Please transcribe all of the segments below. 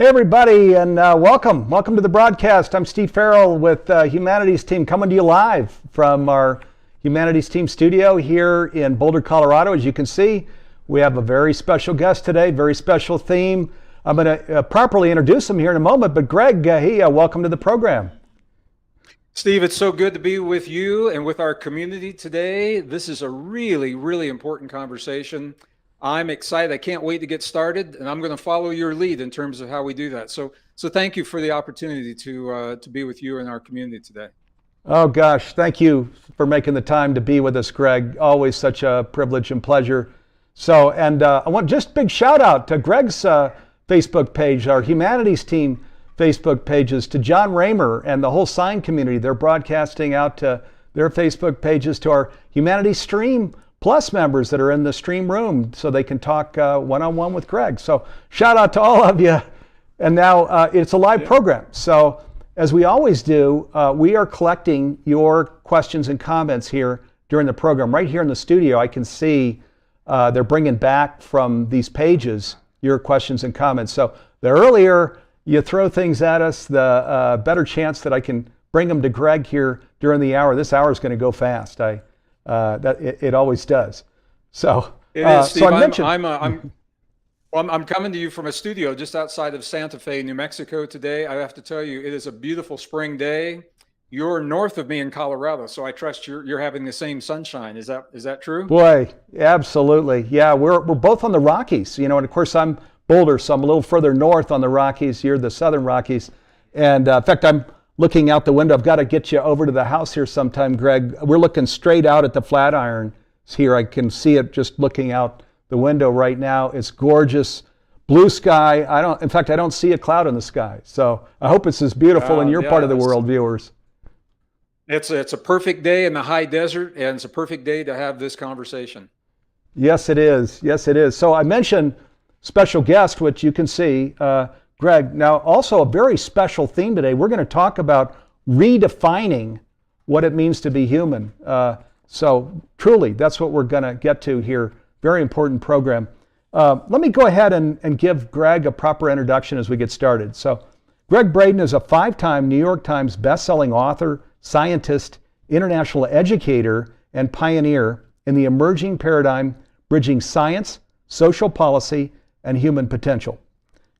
Hey everybody, and welcome to the broadcast. I'm Steve Farrell with Humanities Team, coming to you live from our Humanities Team studio here in Boulder, Colorado. As you can see, we have a very special guest today, very special theme. I'm going to properly introduce him here in a moment, but Greg, hey, welcome to the program. Steve, it's so good to be with you and with our community today. This is a really, really important conversation. I'm excited. I can't wait to get started, and I'm going to follow your lead in terms of how we do that. So thank you for the opportunity to be with you and our community today. Oh gosh, thank you for making the time to be with us, Greg. Always such a privilege and pleasure. So, and I want just big shout out to Greg's Facebook page, our Humanities Team Facebook pages, to John Raymer and the whole sign community. They're broadcasting out to their Facebook pages, to our Humanities Stream Plus members that are in the stream room so they can talk one-on-one with Greg. So shout out to all of you. And now it's a live program. So as we always do, we are collecting your questions and comments here during the program. Right here in the studio, I can see they're bringing back from these pages your questions and comments. So the earlier you throw things at us, the better chance that I can bring them to Greg here during the hour. This hour is going to go fast. It always does. So it is, Steve. So I'm coming to you from a studio just outside of Santa Fe, New Mexico today. I have to tell you, it is a beautiful spring day. You're north of me in Colorado, so I trust you're having the same sunshine. Is that true? Boy, absolutely. Yeah, we're both on the Rockies, and of course I'm Boulder, so I'm a little further north on the Rockies. You're the Southern Rockies, and in fact, I'm looking out the window. I've got to get you over to the house here sometime, Greg. We're looking straight out at the Flatiron here. I can see it just looking out the window right now. It's gorgeous, blue sky. In fact, I don't see a cloud in the sky. So I hope it's as beautiful in your part of the world, viewers. It's a perfect day in the high desert, and it's a perfect day to have this conversation. Yes, it is. Yes, it is. So I mentioned special guest, which you can see, Greg. Now, also a very special theme today. We're going to talk about redefining what it means to be human. So truly, that's what we're going to get to here. Very important program. Let me go ahead and give Greg a proper introduction as we get started. So Greg Braden is a 5-time New York Times best-selling author, scientist, international educator, and pioneer in the emerging paradigm bridging science, social policy, and human potential.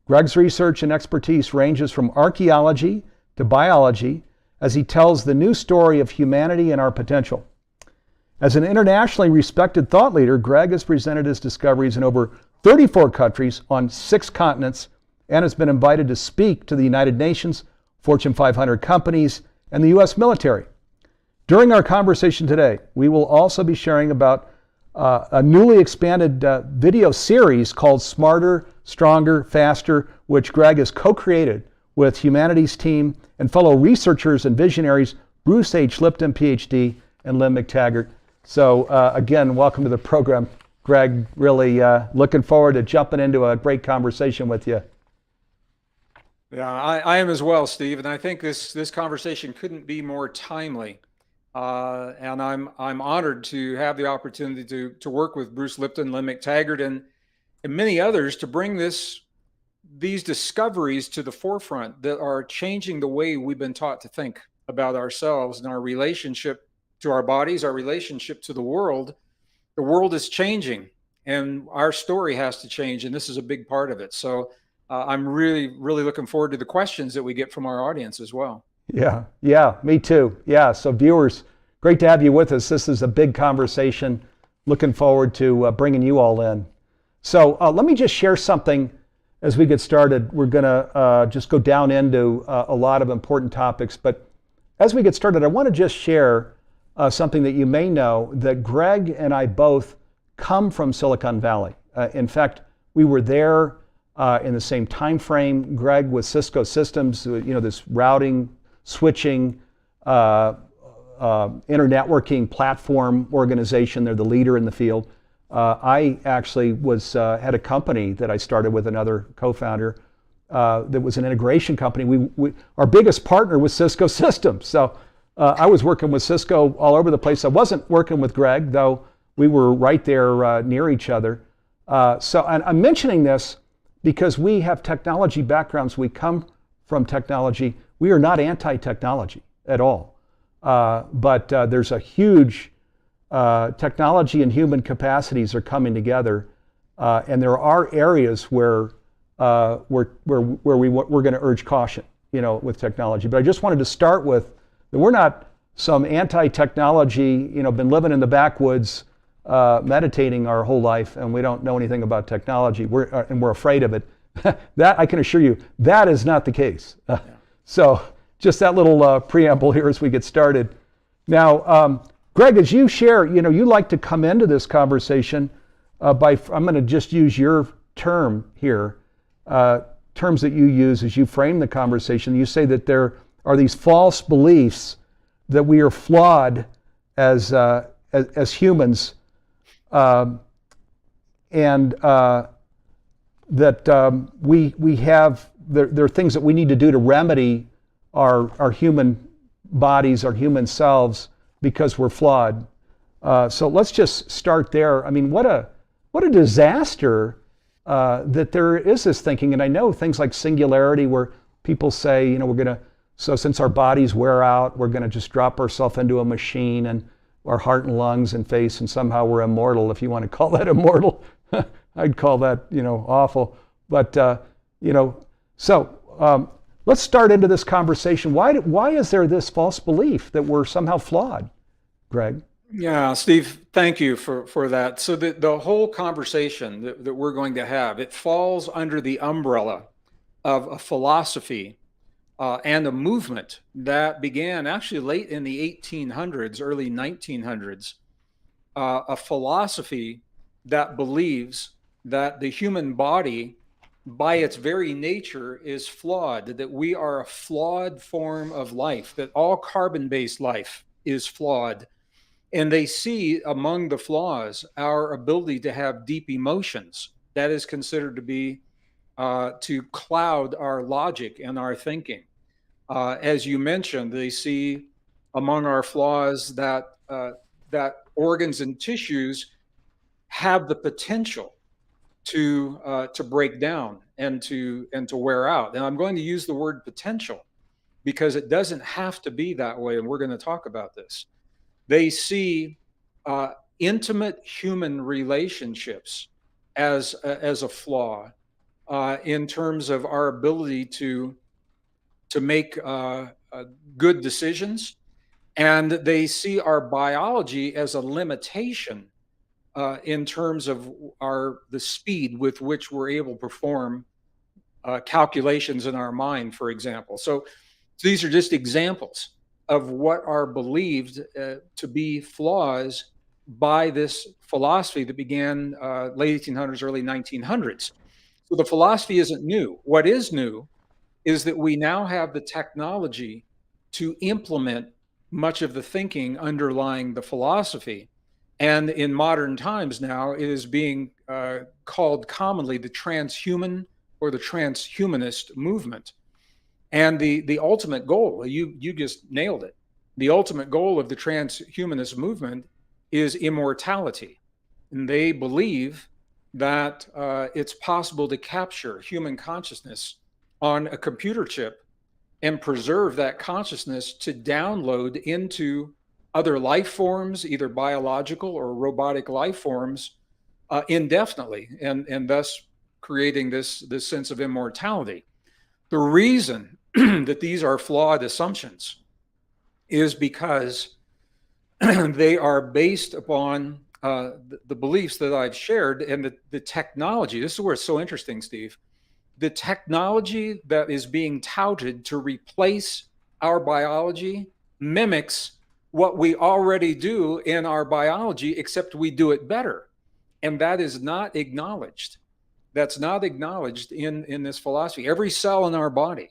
Greg's research and expertise ranges from archaeology to biology as he tells the new story of humanity and our potential. As an internationally respected thought leader, Greg has presented his discoveries in over 34 countries on 6 continents and has been invited to speak to the United Nations, Fortune 500 companies, and the U.S. military. During our conversation today, we will also be sharing about a newly expanded video series called Smarter, Stronger, Faster, which Greg has co-created with Humanities Team and fellow researchers and visionaries Bruce H. Lipton, PhD, and Lynn McTaggart. So again, welcome to the program, Greg. Really looking forward to jumping into a great conversation with you. Yeah, I am as well, Steve, and I think this conversation couldn't be more timely. And I'm honored to have the opportunity to work with Bruce Lipton, Lynn McTaggart, and many others to bring these discoveries to the forefront that are changing the way we've been taught to think about ourselves and our relationship to our bodies, our relationship to the world. The world is changing, and our story has to change, and this is a big part of it. So I'm really, really looking forward to the questions that we get from our audience as well. Yeah, me too. Yeah, so viewers, great to have you with us. This is a big conversation. Looking forward to bringing you all in. So let me just share something as we get started. We're going to just go down into a lot of important topics. But as we get started, I want to just share something that you may know, that Greg and I both come from Silicon Valley. In fact, we were there in the same time frame. Greg with Cisco Systems, this routing, switching, internetworking platform organization. They're the leader in the field. I actually had a company that I started with another co-founder that was an integration company. Our biggest partner was Cisco Systems. So I was working with Cisco all over the place. I wasn't working with Greg, though we were right there near each other. So I'm mentioning this because we have technology backgrounds, we come from technology. We are not anti-technology at all. But there's a huge technology and human capacities are coming together, and there are areas where we're going to urge caution, with technology. But I just wanted to start with that we're not some anti-technology, been living in the backwoods, meditating our whole life, and we don't know anything about technology. We're afraid of it. That I can assure you, that is not the case. So just that little preamble here as we get started. Now, Greg, as you share, you like to come into this conversation I'm going to just use your term here, terms that you use as you frame the conversation. You say that there are these false beliefs that we are flawed as humans, and that we have there are things that we need to do to remedy our human bodies, our human selves, because we're flawed. So let's just start there. I mean, what a disaster that there is this thinking. And I know things like singularity, where people say, so since our bodies wear out, we're going to just drop ourselves into a machine, and our heart and lungs and face, and somehow we're immortal, if you want to call that immortal. I'd call that, awful. But, so let's start into this conversation. Why is there this false belief that we're somehow flawed, Greg? Yeah, Steve, thank you for that. So the whole conversation that we're going to have, it falls under the umbrella of a philosophy and a movement that began actually late in the 1800s, early 1900s, a philosophy that believes that the human body, by its very nature, is flawed, that we are a flawed form of life, that all carbon-based life is flawed. And they see among the flaws our ability to have deep emotions. That is considered to be to cloud our logic and our thinking. As you mentioned, they see among our flaws that that organs and tissues have the potential to break down and to wear out. And I'm going to use the word potential because it doesn't have to be that way, and we're going to talk about this. They see intimate human relationships as a flaw in terms of our ability to make good decisions, and they see our biology as a limitation in terms of the speed with which we're able to perform calculations in our mind, for example. So these are just examples of what are believed to be flaws by this philosophy that began late 1800s, early 1900s. So the philosophy isn't new. What is new is that we now have the technology to implement much of the thinking underlying the philosophy. And in modern times now, it is being called commonly the transhuman or the transhumanist movement. And the ultimate goal, you just nailed it. The ultimate goal of the transhumanist movement is immortality. And they believe that it's possible to capture human consciousness on a computer chip and preserve that consciousness to download into other life forms, either biological or robotic life forms, indefinitely, and thus creating this sense of immortality. The reason that these are flawed assumptions is because they are based upon the beliefs that I've shared, and the technology. This is where it's so interesting, Steve. The technology that is being touted to replace our biology mimics what we already do in our biology, except we do it better. And that is not acknowledged. That's not acknowledged in this philosophy. Every cell in our body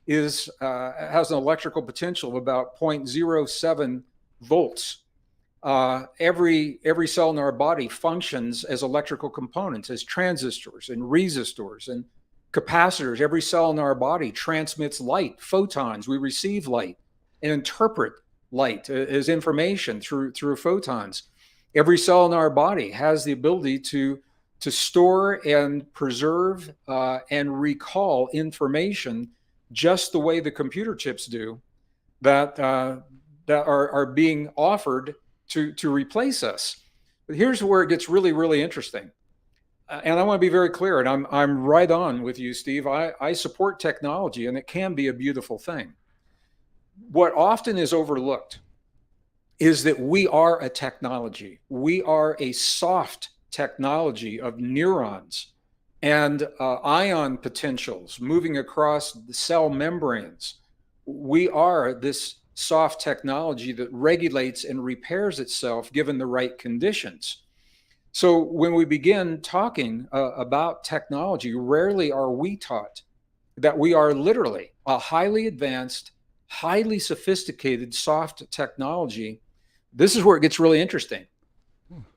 has an electrical potential of about 0.07 volts. Every cell in our body functions as electrical components, as transistors and resistors and capacitors. Every cell in our body transmits light, photons. We receive light and interpret light as information through photons. Every cell in our body has the ability to to store and preserve and recall information just the way the computer chips do that that are being offered to replace us. But here's where it gets really, really interesting. And I want to be very clear, and I'm right on with you, Steve. I support technology, and it can be a beautiful thing. What often is overlooked is that we are a technology. We are a soft technology of neurons and ion potentials moving across the cell membranes. We are this soft technology that regulates and repairs itself given the right conditions. So when we begin talking about technology, rarely are we taught that we are literally a highly advanced, highly sophisticated soft technology. This is where it gets really interesting.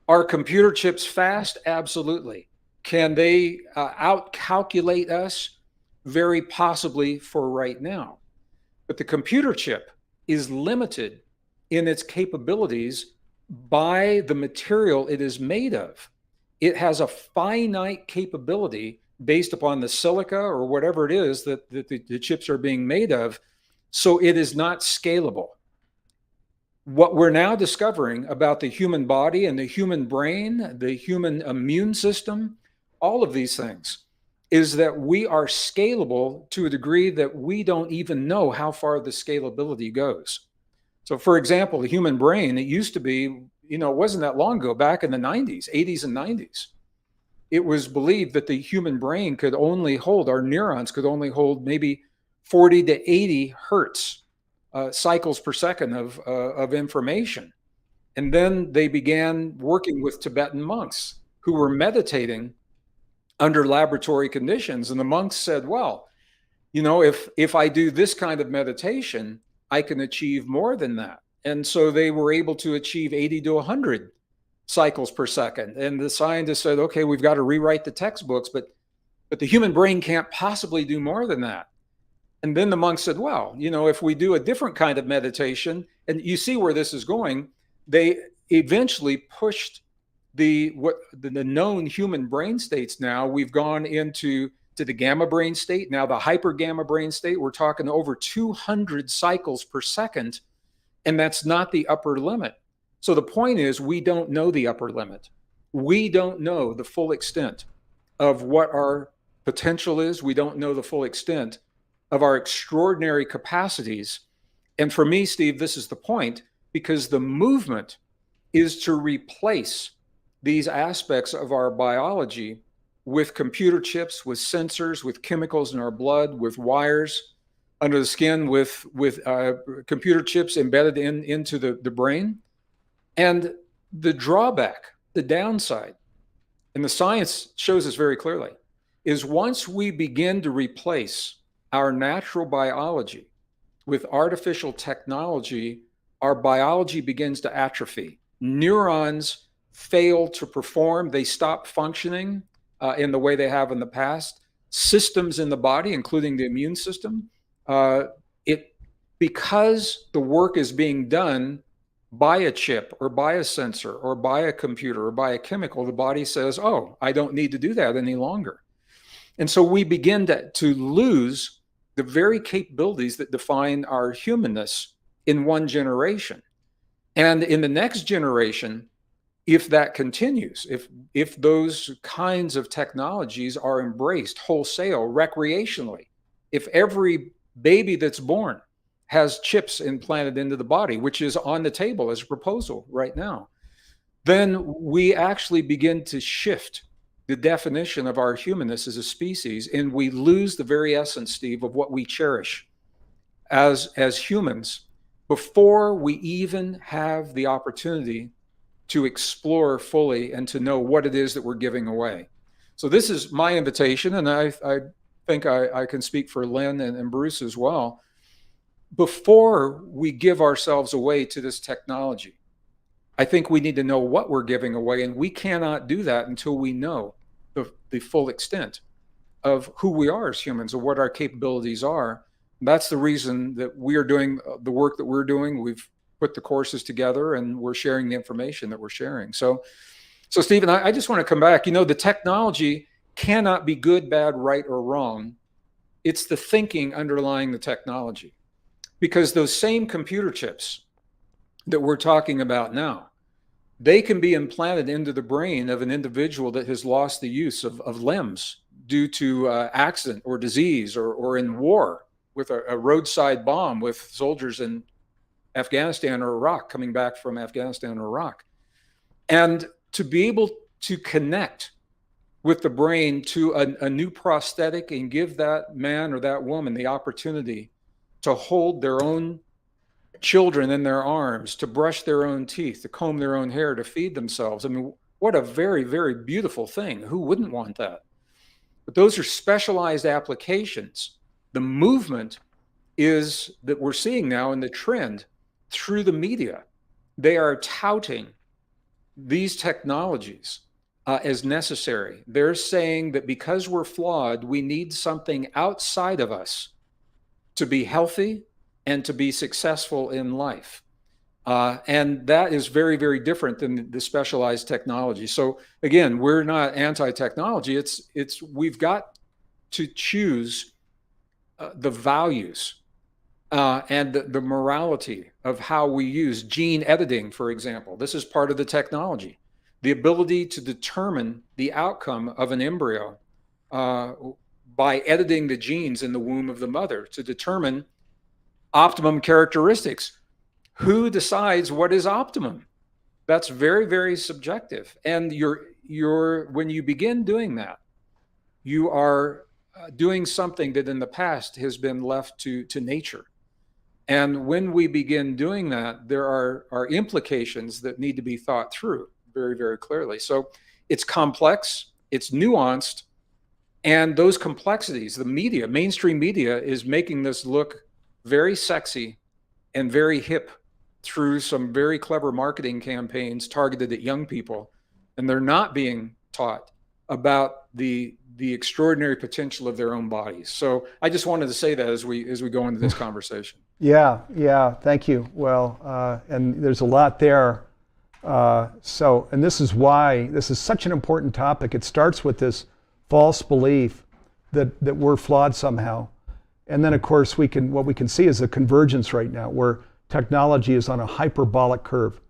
Are computer chips fast? Absolutely. Can they outcalculate us? Very possibly for right now. But the computer chip is limited in its capabilities by the material it is made of. It has a finite capability based upon the silica or whatever it is that the chips are being made of. So it is not scalable. What we're now discovering about the human body and the human brain, the human immune system, all of these things, is that we are scalable to a degree that we don't even know how far the scalability goes. So for example, the human brain, it used to be, it wasn't that long ago, back in the 90s, 80s and 90s, it was believed that the human brain could only hold, our neurons could only hold maybe 40 to 80 hertz cycles per second of information. And then they began working with Tibetan monks who were meditating under laboratory conditions. And the monks said, well, if I do this kind of meditation, I can achieve more than that. And so they were able to achieve 80 to 100 cycles per second. And the scientists said, okay, we've got to rewrite the textbooks, but the human brain can't possibly do more than that. And then the monks said, well, if we do a different kind of meditation, and you see where this is going, they eventually pushed the known human brain states. Now we've gone into the gamma brain state, now the hyper gamma brain state. We're talking over 200 cycles per second, and that's not the upper limit. So the point is, we don't know the upper limit. We don't know the full extent of what our potential is. We don't know the full extent of our extraordinary capacities. And for me, Steve, this is the point, because the movement is to replace these aspects of our biology with computer chips, with sensors, with chemicals in our blood, with wires under the skin, with computer chips embedded into the brain. And the drawback, the downside, and the science shows us very clearly, is once we begin to replace our natural biology with artificial technology, our biology begins to atrophy. Neurons fail to perform, they stop functioning in the way they have in the past. Systems in the body, including the immune system, because the work is being done by a chip or by a sensor or by a computer or by a chemical, the body says, oh, I don't need to do that any longer. And so we begin to lose the very capabilities that define our humanness in one generation. And in the next generation, if that continues, if those kinds of technologies are embraced wholesale, recreationally, if every baby that's born has chips implanted into the body, which is on the table as a proposal right now, then we actually begin to shift the definition of our humanness as a species, and we lose the very essence, Steve, of what we cherish as humans before we even have the opportunity to explore fully and to know what it is that we're giving away. So this is my invitation, and I think I can speak for Lynn and Bruce as well. Before we give ourselves away to this technology, I think we need to know what we're giving away, and we cannot do that until we know the full extent of who we are as humans and what our capabilities are. And that's the reason that we are doing the work that we're doing. We've put the courses together and we're sharing the information that we're sharing. So So, Stephen, I just want to come back. The technology cannot be good, bad, right, or wrong. It's the thinking underlying the technology. Because those same computer chips that we're talking about now, they can be implanted into the brain of an individual that has lost the use of limbs due to accident or disease, or in war with a roadside bomb with soldiers in Afghanistan or Iraq, coming back from Afghanistan or Iraq. And to be able to connect with the brain to a new prosthetic and give that man or that woman the opportunity to hold their own children in their arms, to brush their own teeth, to comb their own hair, to feed themselves. I mean, what a very, very beautiful thing. Who wouldn't want that? But those are specialized applications. The movement is that we're seeing now in the trend through the media. They are touting these technologies as necessary. They're saying that because we're flawed, we need something outside of us to be healthy and to be successful in life. And that is very, very different than the specialized technology. So again, we're not anti-technology. It's we've got to choose the values and the morality of how we use gene editing, for example. This is part of the technology. The ability to determine the outcome of an embryo by editing the genes in the womb of the mother to determine optimum characteristics. Who decides what is optimum? That's very, very subjective. And when you begin doing that, you are doing something that in the past has been left to nature. And when we begin doing that, there are implications that need to be thought through very, very clearly. So it's complex, it's nuanced, and those complexities, the media, mainstream media, is making this look very sexy and very hip through some very clever marketing campaigns targeted at young people. And they're not being taught about the extraordinary potential of their own bodies. So I just wanted to say that as we go into this conversation. Yeah, thank you. Well, and there's a lot there. And this is why this is such an important topic. It starts with this false belief that we're flawed somehow. And then, of course, what we can see is a convergence right now where technology is on a hyperbolic curve.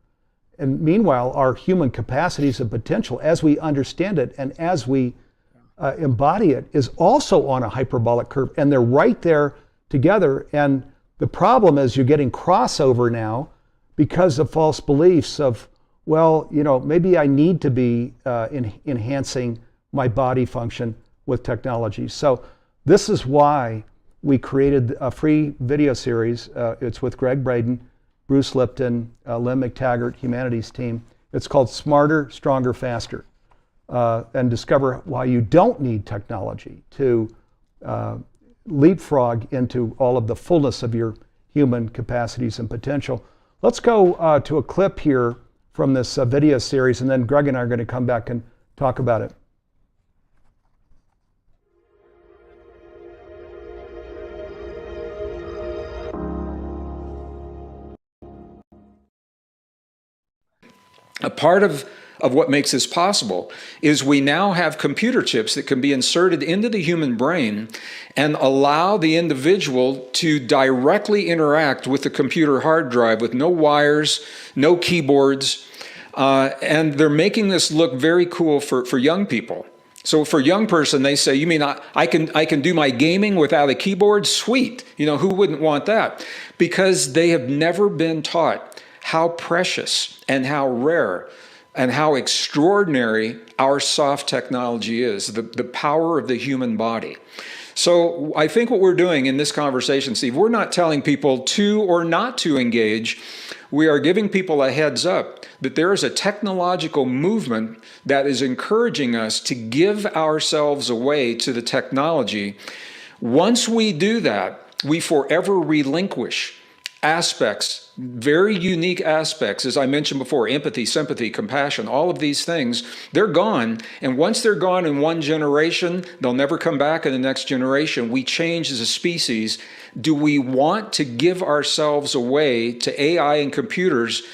And meanwhile, our human capacities and potential, as we understand it and as we embody it, is also on a hyperbolic curve. And they're right there together. And the problem is you're getting crossover now because of false beliefs of, well, maybe I need to be enhancing my body function with technology. So this is why we created a free video series. It's with Greg Braden, Bruce Lipton, Lynn McTaggart, Humanities team. It's called Smarter, Stronger, Faster. And discover why you don't need technology to leapfrog into all of the fullness of your human capacities and potential. Let's go to a clip here from this video series, and then Greg and I are going to come back and talk about it. A part of what makes this possible is we now have computer chips that can be inserted into the human brain and allow the individual to directly interact with the computer hard drive with no wires, no keyboards, and they're making this look very cool for young people. So for a young person, they say, you mean I can do my gaming without a keyboard? Sweet. Who wouldn't want that? Because they have never been taught how precious and how rare and how extraordinary our soft technology is, the power of the human body. So I think what we're doing in this conversation, Steve, we're not telling people to or not to engage. We are giving people a heads up that there is a technological movement that is encouraging us to give ourselves away to the technology. Once we do that, we forever relinquish aspects, very unique aspects, as I mentioned before, empathy, sympathy, compassion, all of these things, they're gone. And once they're gone in one generation, they'll never come back in the next generation. We change as a species. Do we want to give ourselves away to AI and computers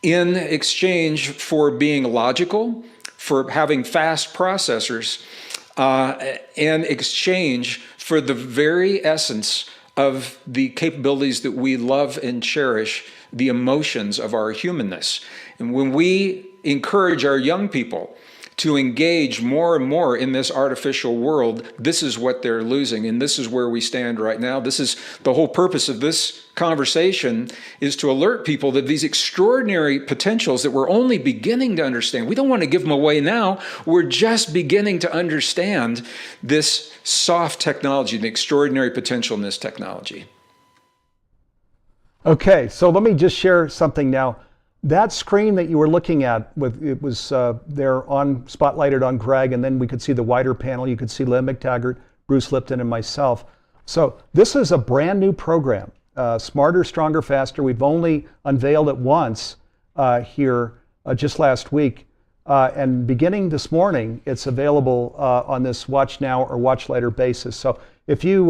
in exchange for being logical, for having fast processors, in exchange for the very essence of the capabilities that we love and cherish, the emotions of our humanness. And when we encourage our young people to engage more and more in this artificial world, this is what they're losing. And this is where we stand right now. This is the whole purpose of this conversation, is to alert people that these extraordinary potentials that we're only beginning to understand, we don't want to give them away now. We're just beginning to understand this soft technology, the extraordinary potential in this technology. Okay, so let me just share something now. That screen that you were looking at, it was there on spotlighted on Greg, and then we could see the wider panel. You could see Lynn McTaggart, Bruce Lipton, and myself. So this is a brand new program, Smarter, Stronger, Faster. We've only unveiled it once here just last week. And beginning this morning, it's available on this watch now or watch later basis. So if you,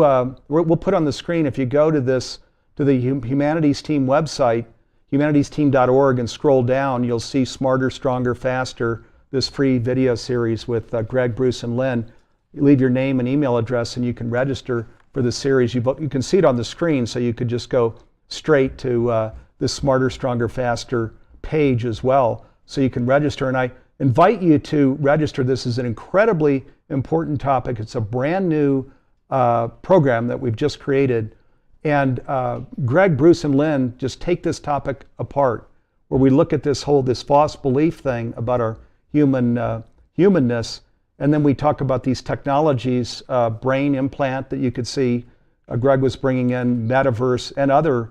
we'll put on the screen, if you go to the Humanities Team website, humanitiesteam.org, and scroll down, you'll see Smarter, Stronger, Faster, this free video series with Greg, Bruce, and Lynn. You leave your name and email address and you can register for the series. You can see it on the screen, so you could just go straight to this Smarter, Stronger, Faster page as well, so you can register. And I invite you to register. This is an incredibly important topic. It's a brand new program that we've just created. And Greg, Bruce, and Lynn just take this topic apart, where we look at this false belief thing about our humanness, and then we talk about these technologies, brain implant that you could see Greg was bringing in, Metaverse, and other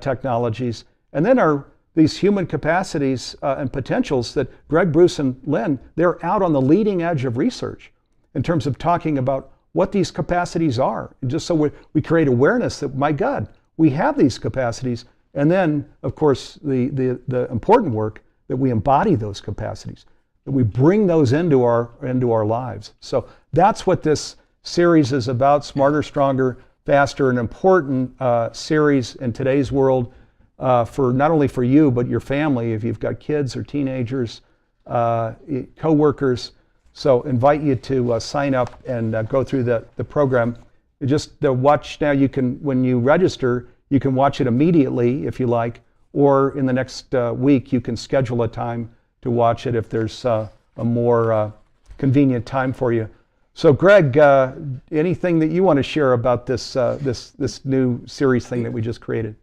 technologies. And then these human capacities and potentials that Greg, Bruce, and Lynn, they're out on the leading edge of research in terms of talking about what these capacities are, just so we create awareness that, my God, we have these capacities. And then, of course, the important work that we embody those capacities, that we bring those into our lives. So that's what this series is about, Smarter, Stronger, Faster, an important series in today's world for not only for you, but your family, if you've got kids or teenagers, co-workers. So invite you to sign up and go through the program. Just the watch now, you can, when you register, you can watch it immediately if you like, or in the next week you can schedule a time to watch it if there's a more convenient time for you. So Greg, anything that you want to share about this new series thing that we just created?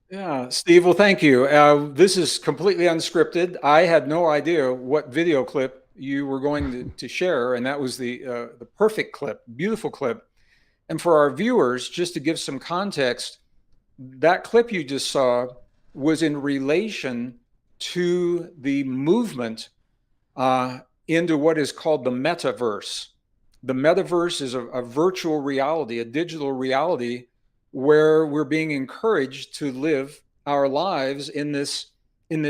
Yeah, Steve, well, thank you. This is completely unscripted. I had no idea what video clip you were going to share, and that was the perfect clip, beautiful clip. And for our viewers, just to give some context, that clip you just saw was in relation to the movement into what is called the Metaverse. The Metaverse is a virtual reality, a digital reality, where we're being encouraged to live our lives in this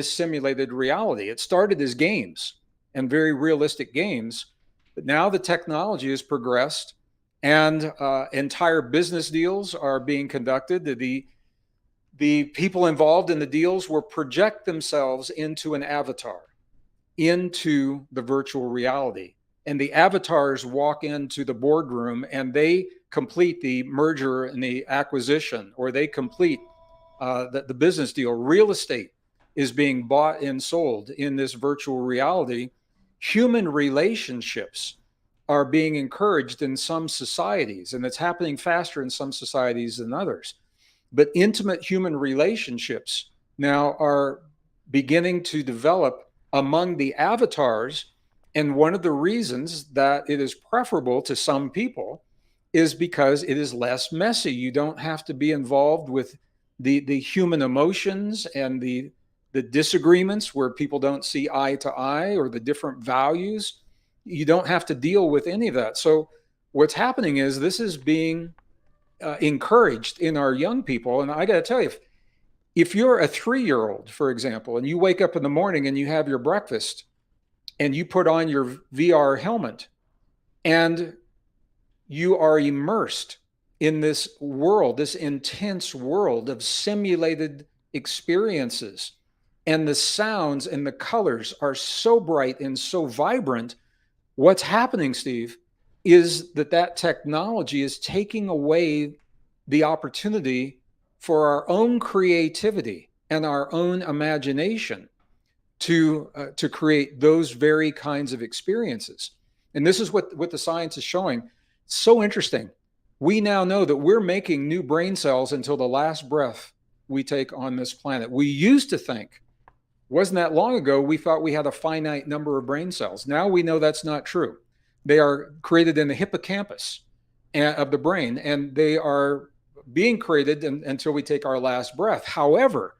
simulated reality. It started as games and very realistic games, but now the technology has progressed, and entire business deals are being conducted. The people involved in the deals will project themselves into an avatar, into the virtual reality. And the avatars walk into the boardroom and they complete the merger and the acquisition, or they complete the business deal. Real estate is being bought and sold in this virtual reality. Human relationships are being encouraged in some societies, and it's happening faster in some societies than others. But intimate human relationships now are beginning to develop among the avatars. And one of the reasons that it is preferable to some people is because it is less messy. You don't have to be involved with the human emotions and the disagreements where people don't see eye to eye, or the different values. You don't have to deal with any of that. So what's happening is this is being encouraged in our young people. And I got to tell you, if you're a 3-year-old, for example, and you wake up in the morning and you have your breakfast and you put on your VR helmet and you are immersed in this world, this intense world of simulated experiences, and the sounds and the colors are so bright and so vibrant. What's happening, Steve, is that technology is taking away the opportunity for our own creativity and our own imagination to create those very kinds of experiences. And this is what the science is showing. So interesting. We now know that we're making new brain cells until the last breath we take on this planet. We used to think, wasn't that long ago, we thought we had a finite number of brain cells. Now we know that's not true. They are created in the hippocampus of the brain, and they are being created until we take our last breath. However,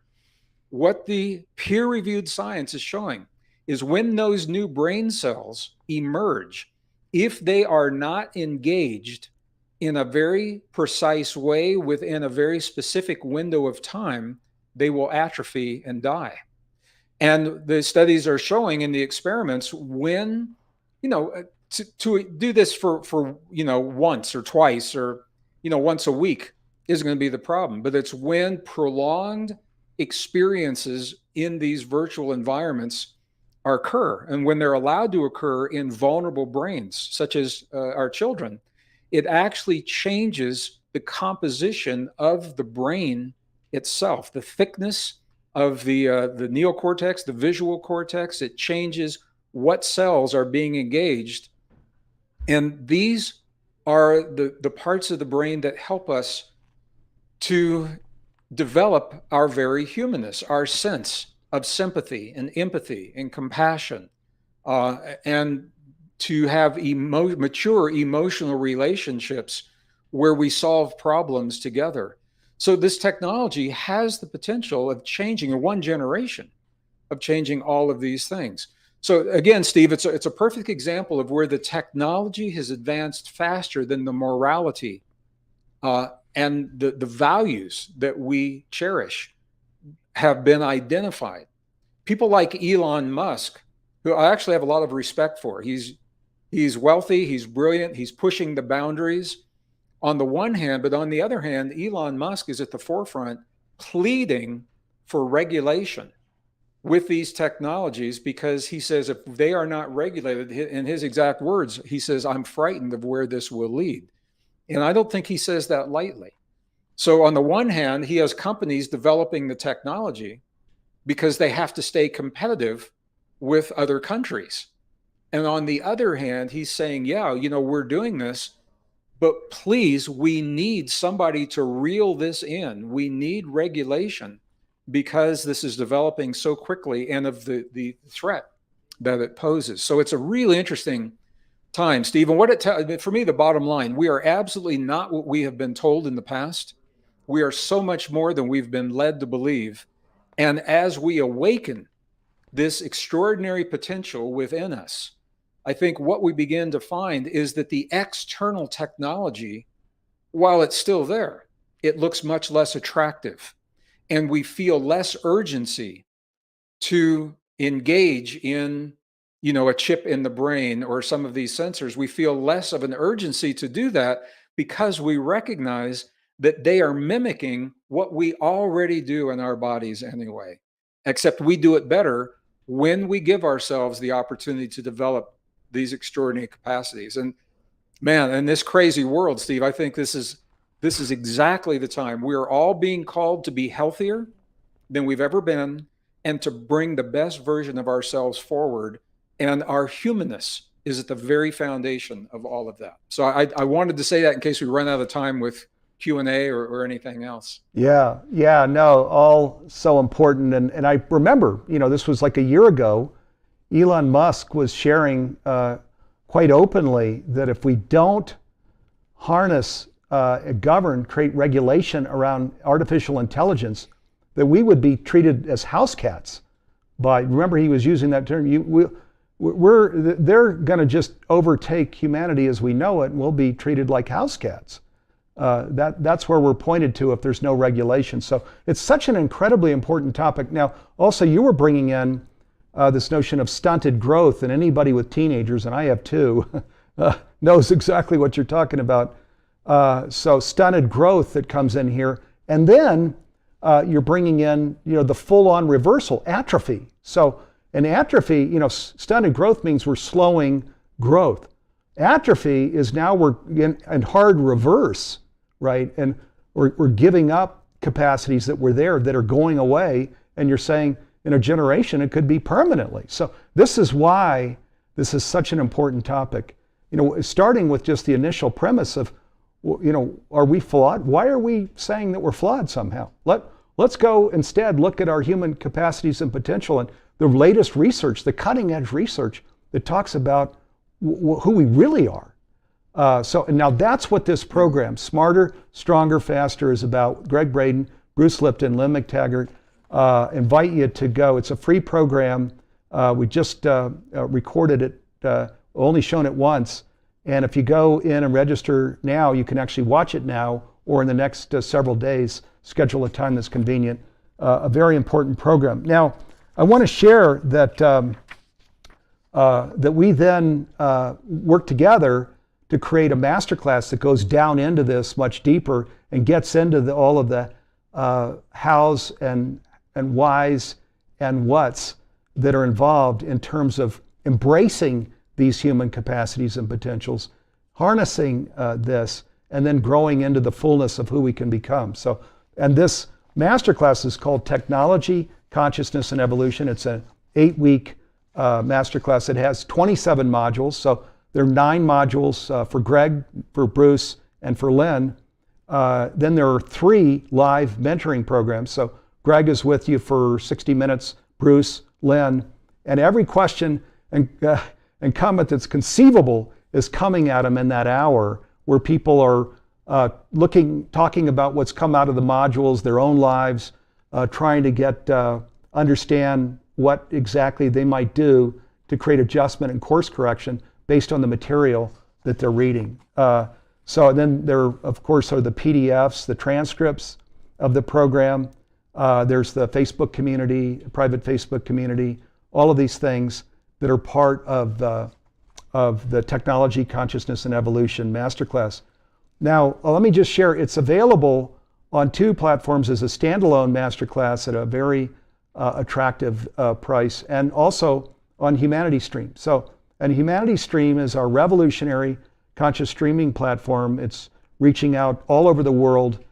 what the peer-reviewed science is showing is when those new brain cells emerge, if they are not engaged in a very precise way within a very specific window of time, they will atrophy and die. And the studies are showing in the experiments when, to do this for once or twice or, once a week isn't going to be the problem. But it's when prolonged experiences in these virtual environments occur, and when they're allowed to occur in vulnerable brains, such as our children, it actually changes the composition of the brain itself, the thickness of the neocortex, the visual cortex. It changes what cells are being engaged. And these are the parts of the brain that help us to develop our very humanness, our sense of sympathy and empathy and compassion, and to have mature emotional relationships where we solve problems together. So this technology has the potential of changing, in one generation, of changing all of these things. So again, Steve, it's a perfect example of where the technology has advanced faster than the morality and the values that we cherish have been identified. People like Elon Musk, who I actually have a lot of respect for. He's wealthy, he's brilliant, he's pushing the boundaries on the one hand, but on the other hand, Elon Musk is at the forefront pleading for regulation with these technologies, because he says if they are not regulated, in his exact words, he says, I'm frightened of where this will lead. And I don't think he says that lightly. So on the one hand, he has companies developing the technology because they have to stay competitive with other countries. And on the other hand, he's saying, yeah, we're doing this, but please, we need somebody to reel this in. We need regulation because this is developing so quickly and of the threat that it poses. So it's a really interesting time, Steve. And for me, the bottom line, we are absolutely not what we have been told in the past. We are so much more than we've been led to believe. And as we awaken this extraordinary potential within us, I think what we begin to find is that the external technology, while it's still there, it looks much less attractive. And we feel less urgency to engage in, a chip in the brain or some of these sensors. We feel less of an urgency to do that because we recognize that they are mimicking what we already do in our bodies anyway, except we do it better when we give ourselves the opportunity to develop these extraordinary capacities. And man, in this crazy world, Steve, I think this is exactly the time. We are all being called to be healthier than we've ever been and to bring the best version of ourselves forward. And our humanness is at the very foundation of all of that. So I wanted to say that in case we run out of time with Q&A or anything else. Yeah, no, all so important. And I remember, this was like a year ago, Elon Musk was sharing quite openly that if we don't harness, govern, create regulation around artificial intelligence, that we would be treated as house cats. Remember, he was using that term. They're going to just overtake humanity as we know it, and we'll be treated like house cats. That's where we're pointed to if there's no regulation. So it's such an incredibly important topic. Now, also, you were bringing in this notion of stunted growth, and anybody with teenagers, and I have two, knows exactly what you're talking about. So stunted growth that comes in here. And then you're bringing in, the full-on reversal, atrophy. So in atrophy, stunted growth means we're slowing growth. Atrophy is now we're in hard reverse, right? And we're giving up capacities that were there that are going away, and you're saying in a generation it could be permanently. So this is why this is such an important topic. Starting with just the initial premise of, are we flawed? Why are we saying that we're flawed somehow? Let's go instead look at our human capacities and potential and the latest research, the cutting edge research that talks about who we really are. And now that's what this program, Smarter, Stronger, Faster, is about. Greg Braden, Bruce Lipton, Lynn McTaggart, invite you to go. It's a free program. We just recorded it, only shown it once. And if you go in and register now, you can actually watch it now or in the next several days, schedule a time that's convenient. A very important program. Now, I want to share that that we then work together to create a masterclass that goes down into this much deeper and gets into all of the hows and whys and whats that are involved in terms of embracing these human capacities and potentials, harnessing this, and then growing into the fullness of who we can become. And this masterclass is called Technology, Consciousness, and Evolution. It's an 8-week masterclass. It has 27 modules. So there are 9 modules for Greg, for Bruce, and for Lynn. Then there are 3 live mentoring programs. So Greg is with you for 60 minutes, Bruce, Lynn, and every question and comment that's conceivable is coming at them in that hour, where people are talking about what's come out of the modules, their own lives, trying to understand what exactly they might do to create adjustment and course correction based on the material that they're reading. So then there, of course, are the PDFs, the transcripts of the program. There's the Facebook community, private Facebook community, all of these things that are part of the Technology, Consciousness, and Evolution Masterclass. Now, let me just share, it's available on 2 platforms as a standalone masterclass at a very attractive price, and also on Humanity Stream. And Humanity Stream is our revolutionary conscious streaming platform. It's reaching out all over the world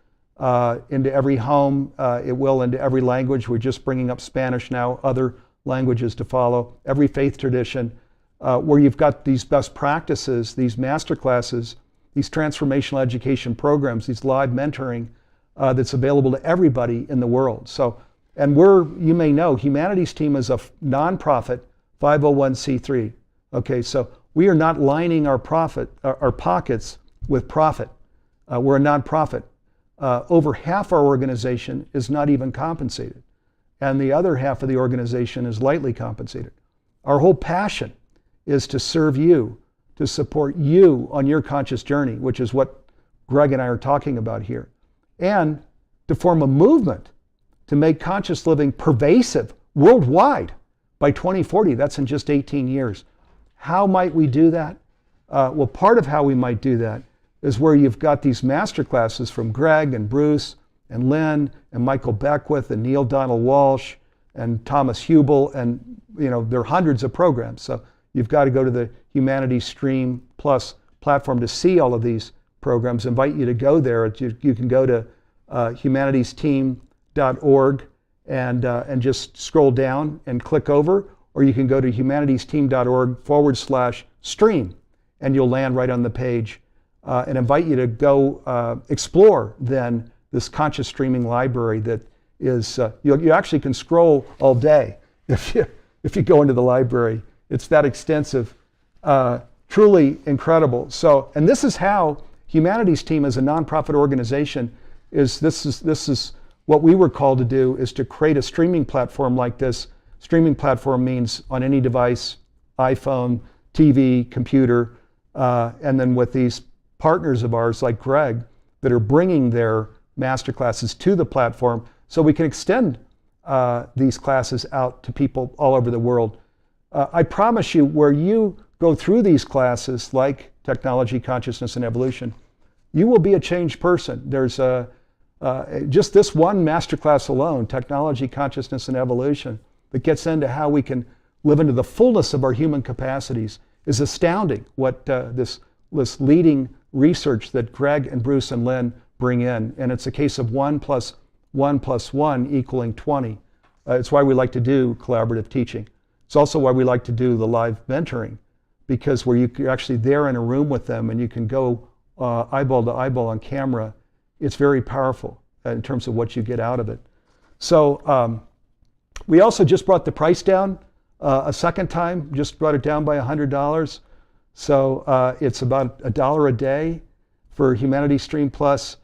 into every home. It will into every language. We're just bringing up Spanish now, other languages to follow, every faith tradition, where you've got these best practices, these masterclasses, these transformational education programs, these live mentoring that's available to everybody in the world. And you may know, Humanities Team is a nonprofit 501c3. Okay, so we are not lining our pockets with profit. We're a nonprofit. Over half our organization is not even compensated, and the other half of the organization is lightly compensated. Our whole passion is to serve you, to support you on your conscious journey, which is what Greg and I are talking about here, and to form a movement to make conscious living pervasive worldwide by 2040. That's in just 18 years. How might we do that? Well, part of how we might do that is where you've got these master classes from Greg and Bruce and Lynn and Michael Beckwith and Neil Donald Walsh and Thomas Hubel, and there are hundreds of programs. So you've got to go to the Humanities Stream Plus platform to see all of these programs. I invite you to go there. You can go to humanitiesteam.org and just scroll down and click over, or you can go to humanitiesteam.org/stream, and you'll land right on the page. And invite you to go explore then this conscious streaming library that is, you actually can scroll all day if you go into the library. It's that extensive, truly incredible. And this is how Humanities Team as a nonprofit organization this is what we were called to do, is to create a streaming platform like this. Streaming platform means on any device, iPhone, TV, computer, and then with these partners of ours like Greg that are bringing their masterclasses to the platform so we can extend these classes out to people all over the world. I promise you, where you go through these classes like Technology, Consciousness, and Evolution, you will be a changed person. There's a Just this one masterclass alone, technology, consciousness, and evolution, that gets into how we can live into the fullness of our human capacities, is astounding. What this leading research that Greg and Bruce and Lynn bring in, and it's a case of 1 + 1 + 1 equaling 20. It's why we like to do collaborative teaching. It's also why we like to do the live mentoring, because where you're actually there in a room with them and you can go eyeball to eyeball on camera, it's very powerful in terms of what you get out of it. So we also just brought the price down a second time, just brought it down by $100. So it's about $1 a day for Humanity Stream Plus.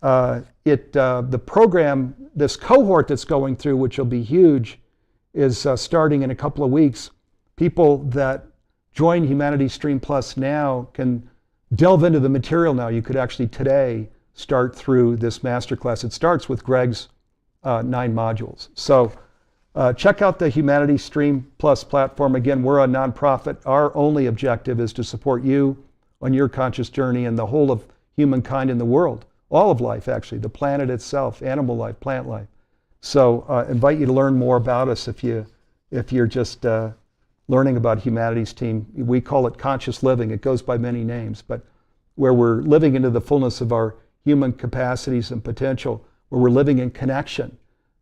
The program, this cohort that's going through, which will be huge, is starting in a couple of weeks. People that join Humanity Stream Plus now can delve into the material now. You could actually today start through this masterclass. It starts with Greg's 9 modules. So check out the Humanity Stream Plus platform. Again, we're a nonprofit. Our only objective is to support you on your conscious journey and the whole of humankind in the world. All of life, actually, the planet itself, animal life, plant life. So invite you to learn more about us if you're just learning about Humanity's team. We call it conscious living. It goes by many names, but where we're living into the fullness of our human capacities and potential, where we're living in connection,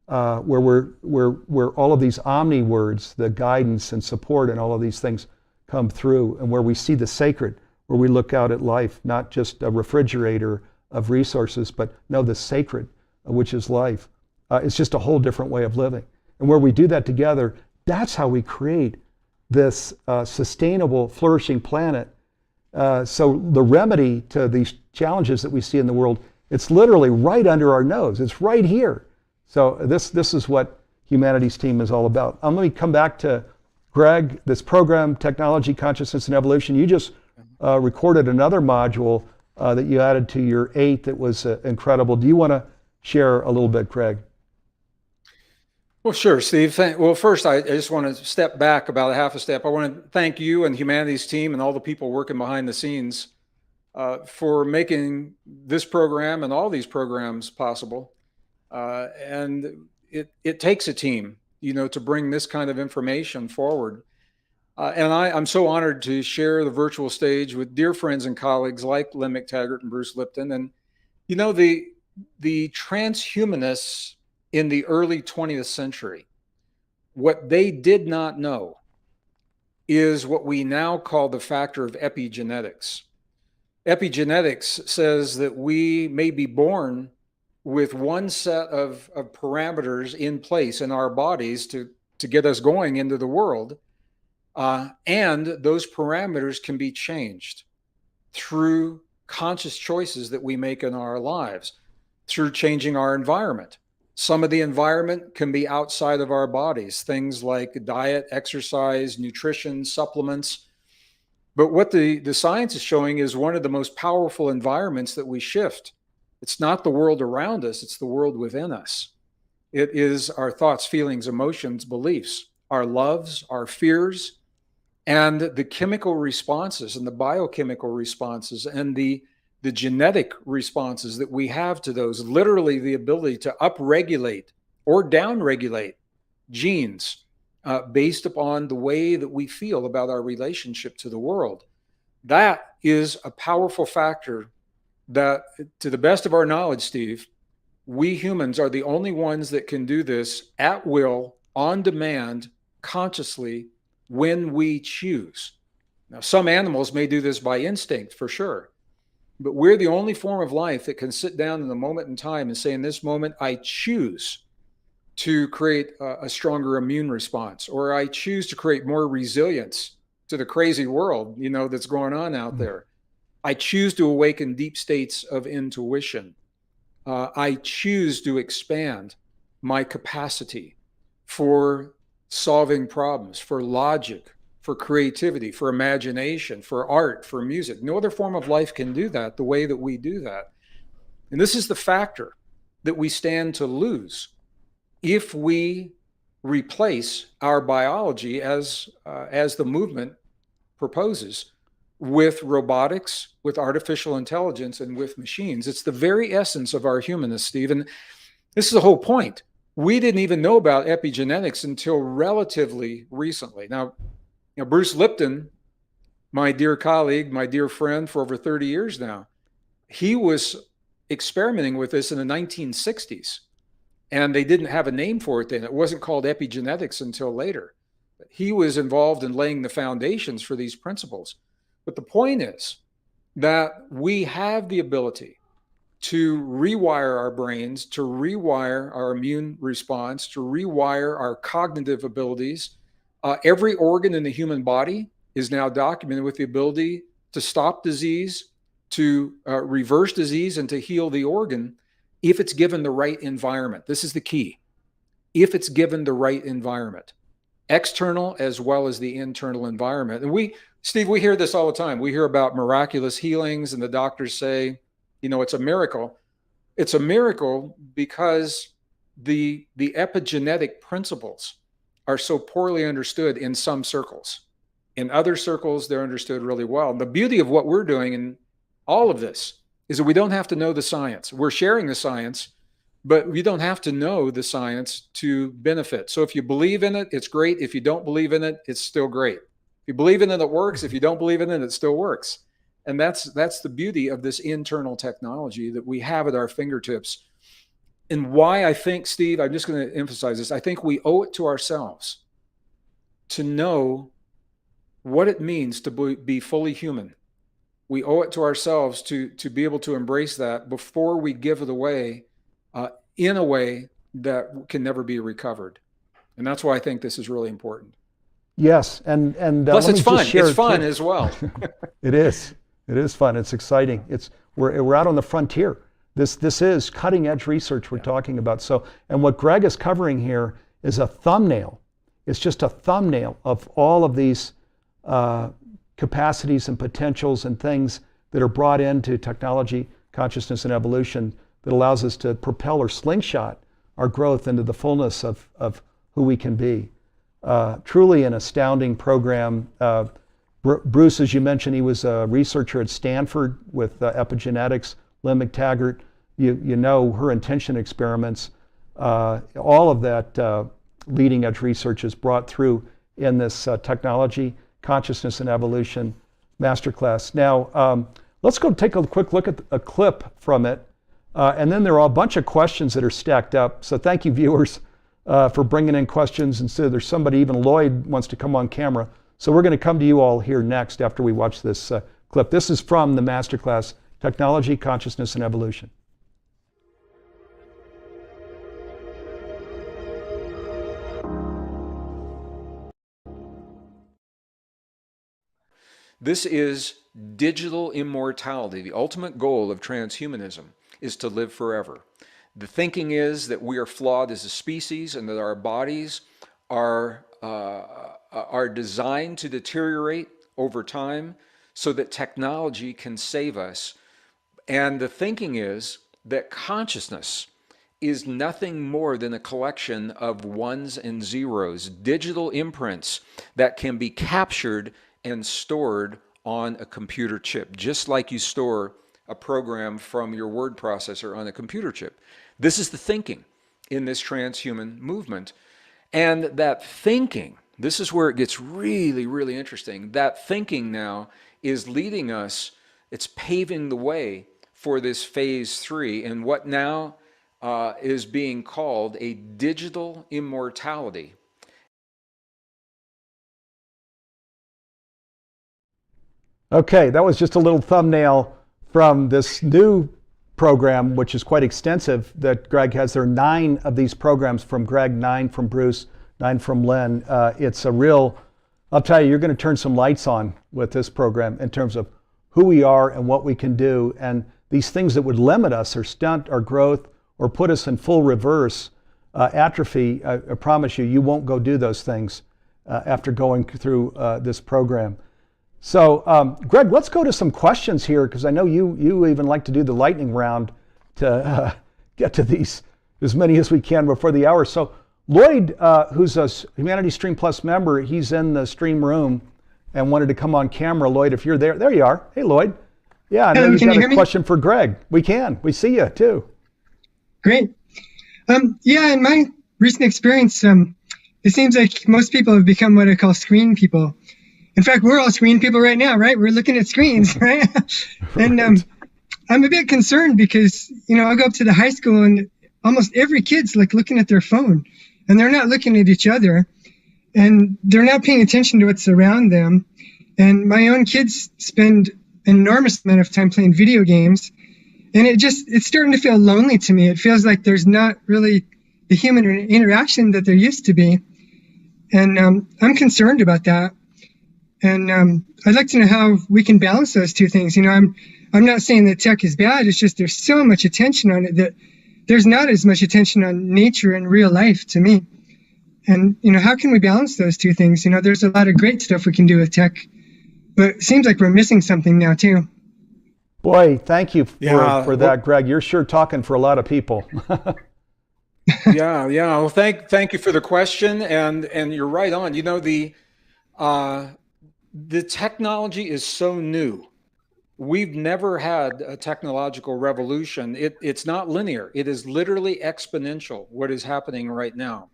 where all of these omni words, the guidance and support and all of these things come through, and where we see the sacred, where we look out at life, not just a refrigerator of resources, but no, the sacred, which is life. It's just a whole different way of living. And where we do that together, that's how we create this sustainable, flourishing planet. So the remedy to these challenges that we see in the world, it's literally right under our nose. It's right here. So this is what Humanity's team is all about. Let me come back to Greg, this program, Technology, Consciousness, and Evolution. You just recorded another module that you added to your 8 that was incredible. Do you want to share a little bit, Greg? Well, sure, Steve. Well, first, I just want to step back about a half a step. I want to thank you and Humanity's team and all the people working behind the scenes for making this program and all these programs possible. And it takes a team, to bring this kind of information forward. And I'm so honored to share the virtual stage with dear friends and colleagues like Lynn McTaggart and Bruce Lipton. And, the transhumanists in the early 20th century, what they did not know is what we now call the factor of epigenetics. Epigenetics says that we may be born with one set of parameters in place in our bodies to get us going into the world. And those parameters can be changed through conscious choices that we make in our lives, through changing our environment. Some of the environment can be outside of our bodies, things like diet, exercise, nutrition, supplements. But what the science is showing is one of the most powerful environments that we shift. It's not the world around us, it's the world within us. It is our thoughts, feelings, emotions, beliefs, our loves, our fears, and the chemical responses and the biochemical responses and the genetic responses that we have to those, literally the ability to upregulate or downregulate genes based upon the way that we feel about our relationship to the world. That is a powerful factor that, to the best of our knowledge, Steve, we humans are the only ones that can do this at will, on demand, consciously, when we choose. Now, some animals may do this by instinct, for sure. But we're the only form of life that can sit down in the moment in time and say, in this moment, I choose to create a stronger immune response, or I choose to create more resilience to the crazy world, that's going on out there. I choose to awaken deep states of intuition. I choose to expand my capacity for solving problems, for logic, for creativity, for imagination, for art, for music. No other form of life can do that the way that we do that. And this is the factor that we stand to lose if we replace our biology as the movement proposes with robotics, with artificial intelligence, and with machines. It's the very essence of our humanness, Steve. And this is the whole point. We didn't even know about epigenetics until relatively recently. Now, Bruce Lipton, my dear colleague, my dear friend for over 30 years now, he was experimenting with this in the 1960s. And they didn't have a name for it then. It wasn't called epigenetics until later. But he was involved in laying the foundations for these principles. But the point is that we have the ability to rewire our brains, to rewire our immune response, to rewire our cognitive abilities. Every organ in the human body is now documented with the ability to stop disease, to reverse disease, and to heal the organ if it's given the right environment. This is the key. If it's given the right environment, external as well as the internal environment. And Steve, we hear this all the time. We hear about miraculous healings, and the doctors say, it's a miracle. It's a miracle because the epigenetic principles are so poorly understood in some circles. In other circles, they're understood really well. And the beauty of what we're doing in all of this is that we don't have to know the science. We're sharing the science, but we don't have to know the science to benefit. So if you believe in it, it's great. If you don't believe in it, it's still great. If you believe in it, it works. If you don't believe in it, it still works. And that's the beauty of this internal technology that we have at our fingertips. And why I think, Steve, I'm just going to emphasize this. I think we owe it to ourselves to know what it means to be fully human. We owe it to ourselves to be able to embrace that before we give it away in a way that can never be recovered. And that's why I think this is really important. Yes, and plus it's fun. It's fun as well. It is. It is fun. It's exciting. We're out on the frontier. This is cutting edge research we're talking about. So, and what Greg is covering here is a thumbnail. It's just a thumbnail of all of these capacities and potentials and things that are brought into technology, consciousness, and evolution that allows us to propel or slingshot our growth into the fullness of who we can be. Truly an astounding program. Bruce, as you mentioned, he was a researcher at Stanford with epigenetics. Lynn McTaggart, you know her intention experiments. All of that leading edge research is brought through in this technology, consciousness, and evolution masterclass. Now, let's go take a quick look at a clip from it. And then there are a bunch of questions that are stacked up. So thank you, viewers, for bringing in questions. And so there's somebody, even Lloyd, wants to come on camera. So we're going to come to you all here next after we watch this clip. This is from the masterclass, Technology, Consciousness, and Evolution. This is digital immortality. The ultimate goal of transhumanism is to live forever. The thinking is that we are flawed as a species and that our bodies are designed to deteriorate over time so that technology can save us. And the thinking is that consciousness is nothing more than a collection of ones and zeros, digital imprints that can be captured and stored on a computer chip, just like you store a program from your word processor on a computer chip. This is the thinking in this transhuman movement. And that thinking, this is where it gets really, really interesting. That thinking now is leading us, it's paving the way for this phase 3 and what now is being called a digital immortality. Okay, that was just a little thumbnail from this new program, which is quite extensive, that Greg has. There are 9 of these programs from Greg, 9 from Bruce, 9 from Lynn. It's a real, I'll tell you, you're going to turn some lights on with this program in terms of who we are and what we can do. And these things that would limit us or stunt our growth or put us in full reverse atrophy, I promise you, you won't go do those things after going through this program. So, Greg, let's go to some questions here, because I know you even like to do the lightning round to get to these, as many as we can before the hour. So, Lloyd, who's a Humanity Stream Plus member, he's in the stream room, and wanted to come on camera. Lloyd, if you're there you are. Hey, Lloyd. Yeah, I know Hello, you've can got you a hear me? question for Greg. We can. We see you too. Great. Yeah, in my recent experience, it seems like most people have become what I call screen people. In fact, we're all screen people right now, right? We're looking at screens, right? And I'm a bit concerned because, I go up to the high school and almost every kid's like looking at their phone, and they're not looking at each other, and they're not paying attention to what's around them. And my own kids spend an enormous amount of time playing video games, and it's starting to feel lonely to me. It feels like there's not really the human interaction that there used to be. And I'm concerned about that. And I'd like to know how we can balance those two things. I'm not saying that tech is bad. It's just there's so much attention on it that there's not as much attention on nature and real life to me. And, how can we balance those two things? There's a lot of great stuff we can do with tech, but it seems like we're missing something now too. Boy, thank you for that, well, Greg. You're sure talking for a lot of people. yeah. Well, thank you for the question, and you're right on. The technology is so new. We've never had a technological revolution. It's not linear. It is literally exponential, what is happening right now.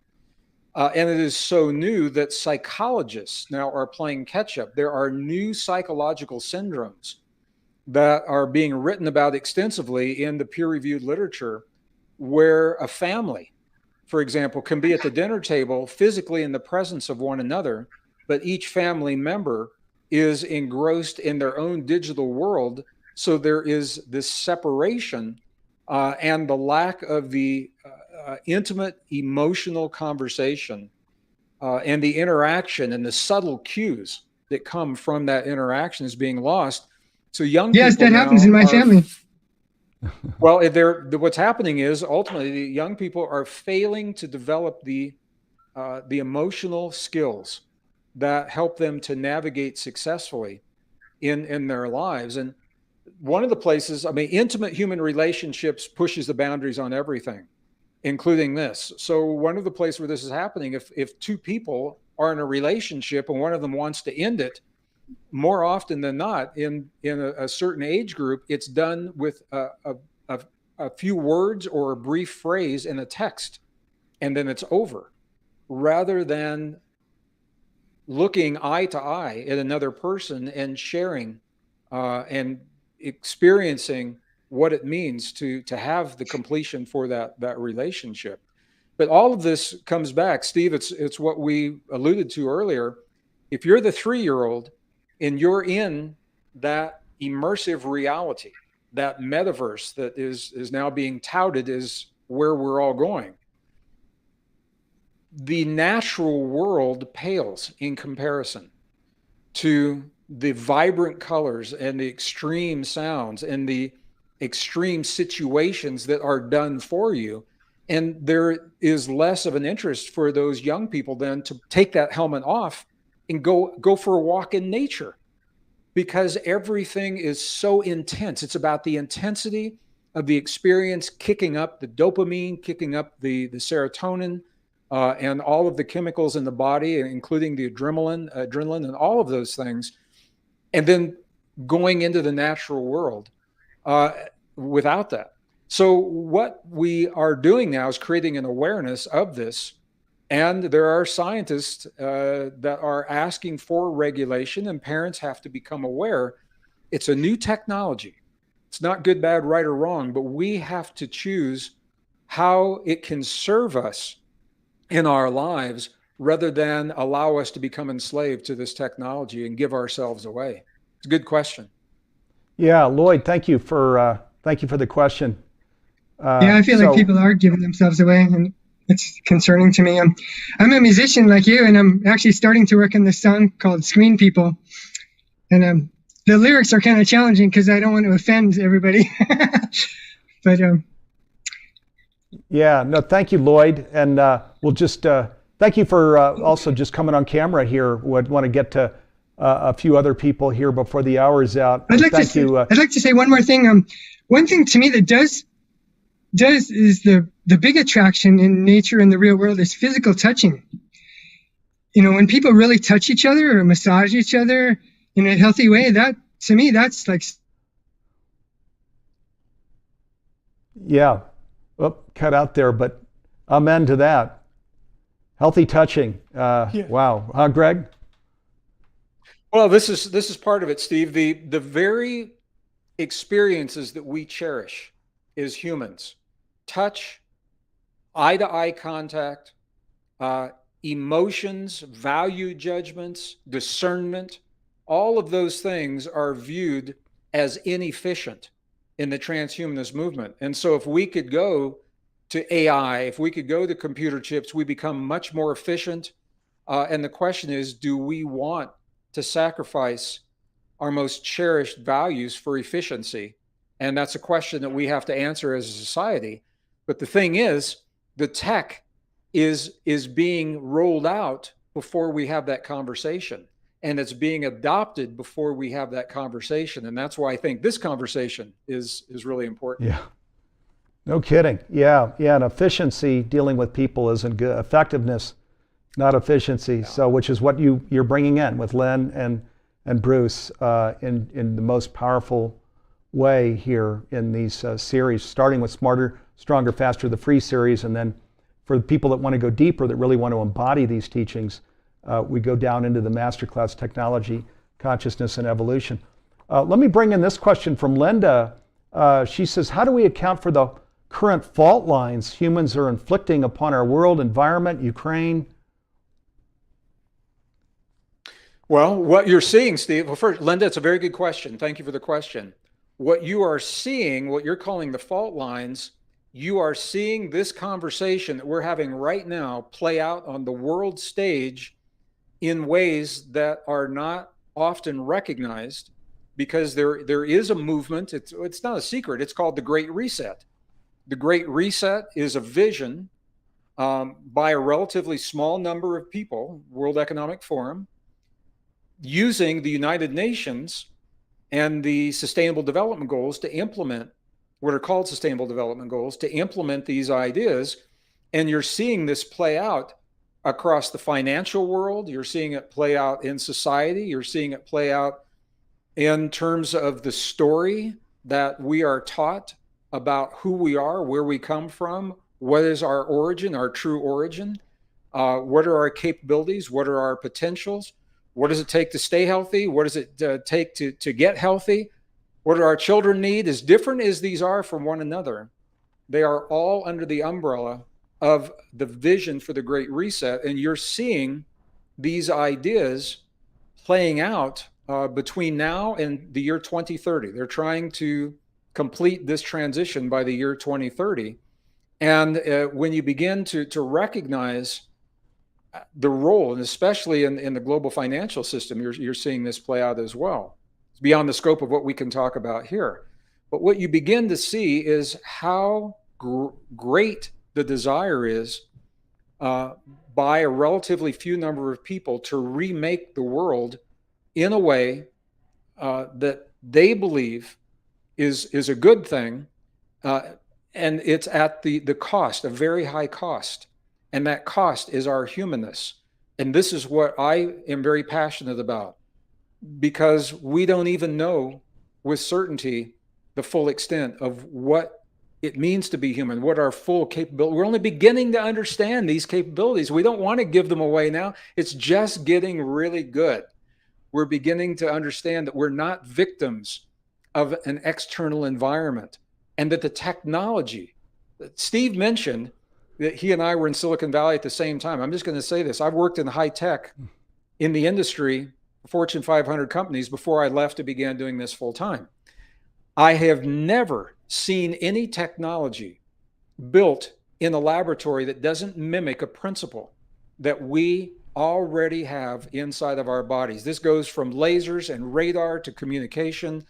And it is so new that psychologists now are playing catch up. There are new psychological syndromes that are being written about extensively in the peer-reviewed literature, where a family, for example, can be at the dinner table physically in the presence of one another, but each family member is engrossed in their own digital world. So there is this separation and the lack of the intimate emotional conversation and the interaction and the subtle cues that come from that interaction is being lost. So young Yes, people that happens in my family. Well, what's happening is ultimately the young people are failing to develop the emotional skills that help them to navigate successfully in their lives. And one of the places, intimate human relationships pushes the boundaries on everything, including this. So one of the places where this is happening, if two people are in a relationship and one of them wants to end it, more often than not, in a certain age group, it's done with a few words or a brief phrase in a text, and then it's over, rather than looking eye to eye at another person and sharing and experiencing what it means to have the completion for that relationship. But all of this comes back, Steve, it's what we alluded to earlier. If you're the 3-year-old and you're in that immersive reality, that metaverse that is now being touted as where we're all going, the natural world pales in comparison to the vibrant colors and the extreme sounds and the extreme situations that are done for you. And there is less of an interest for those young people then to take that helmet off and go for a walk in nature, because everything is so intense. It's about the intensity of the experience, kicking up the dopamine, kicking up the serotonin, and all of the chemicals in the body, including the adrenaline, and all of those things, and then going into the natural world without that. So what we are doing now is creating an awareness of this. And there are scientists that are asking for regulation, and parents have to become aware. It's a new technology. It's not good, bad, right, or wrong, but we have to choose how it can serve us in our lives rather than allow us to become enslaved to this technology and give ourselves away. It's a good question. Yeah, Lloyd, thank you for the question. Yeah, I feel like people are giving themselves away, and it's concerning to me. I'm a musician like you, and I'm actually starting to work on this song called Screen People. And the lyrics are kind of challenging because I don't want to offend everybody. But yeah, no, thank you, Lloyd. And we'll just thank you for also just coming on camera here. Would want to get to a few other people here before the hour is out. I'd like to say one more thing. One thing to me that does is the big attraction in nature and the real world is physical touching. when people really touch each other or massage each other in a healthy way, that to me, that's like. Yeah. Oh, cut out there, but amen to that. Healthy touching. Yeah. Wow. Huh, Greg? Well, this is part of it, Steve. The very experiences that we cherish as humans, touch, eye-to-eye contact, emotions, value judgments, discernment, all of those things are viewed as inefficient in the transhumanist movement. And so if we could go to AI, if we could go to computer chips, we become much more efficient. And the question is, do we want to sacrifice our most cherished values for efficiency? And that's a question that we have to answer as a society. But the thing is, the tech is being rolled out before we have that conversation. And it's being adopted before we have that conversation. And that's why I think this conversation is really important. Yeah. No kidding. Yeah. And efficiency dealing with people isn't good. Effectiveness, not efficiency. Yeah. So, which is what you're bringing in with Len and Bruce in the most powerful way here in these series, starting with Smarter, Stronger, Faster, the free series, and then for the people that want to go deeper, that really want to embody these teachings, we go down into the masterclass technology, consciousness, and evolution. Let me bring in this question from Linda. She says, how do we account for the current fault lines humans are inflicting upon our world, environment, Ukraine? Well, what you're seeing, Steve, well, first, Linda, it's a very good question. Thank you for the question. What you are seeing, what you're calling the fault lines, you are seeing this conversation that we're having right now play out on the world stage in ways that are not often recognized, because there is a movement. It's not a secret. It's called the Great Reset. The Great Reset is a vision by a relatively small number of people, World Economic Forum, using the United Nations and the Sustainable Development Goals to implement what are called Sustainable Development Goals, to implement these ideas. And you're seeing this play out across the financial world. You're seeing it play out in society. You're seeing it play out in terms of the story that we are taught about who we are, where we come from, what is our origin, our true origin, what are our capabilities, what are our potentials, what does it take to stay healthy, what does it take to get healthy, what do our children need. As different as these are from one another, they are all under the umbrella of the vision for the Great Reset. And you're seeing these ideas playing out between now and the year 2030. They're trying to complete this transition by the year 2030. And when you begin to recognize the role, and especially in the global financial system, you're seeing this play out as well. It's beyond the scope of what we can talk about here. But what you begin to see is how great the desire is by a relatively few number of people to remake the world in a way that they believe is a good thing, and it's at the cost, a very high cost, and that cost is our humanness. And this is what I am very passionate about, because we don't even know with certainty the full extent of what it means to be human, what our full capability. We're only beginning to understand these capabilities. We don't want to give them away now. It's just getting really good. We're beginning to understand that we're not victims of an external environment, and that the technology that Steve mentioned, that he and I were in Silicon Valley at the same time. I'm just going to say this. I've worked in high tech in the industry, Fortune 500 companies, before I left and began doing this full time. I have never seen any technology built in a laboratory that doesn't mimic a principle that we already have inside of our bodies. This goes from lasers and radar to communication,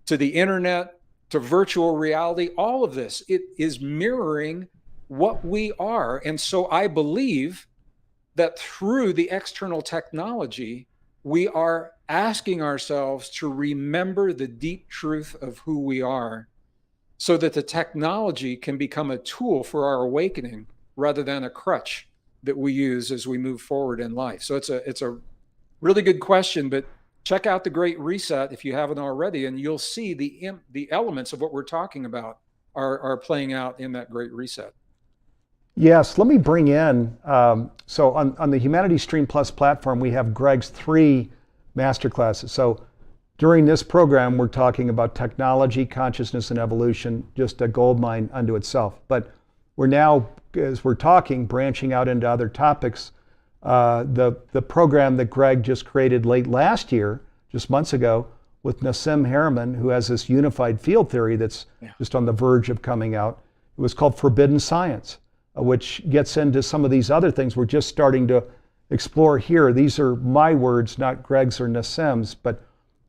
to the internet, to virtual reality. All of this, it is mirroring what we are. And so I believe that through the external technology, we are asking ourselves to remember the deep truth of who we are, so that the technology can become a tool for our awakening rather than a crutch that we use as we move forward in life? So it's a really good question, but check out the Great Reset if you haven't already, and you'll see the elements of what we're talking about are playing out in that Great Reset. Yes, let me bring in, so on the Humanity Stream Plus platform, we have Greg's 3 masterclasses. So during this program, we're talking about technology, consciousness, and evolution, just a gold mine unto itself. But we're now, as we're talking, branching out into other topics. The program that Greg just created late last year, just months ago, with Nassim Haramein, who has this unified field theory that's just on the verge of coming out. It was called Forbidden Science, which gets into some of these other things we're just starting to explore here. These are my words, not Greg's or Nassim's, but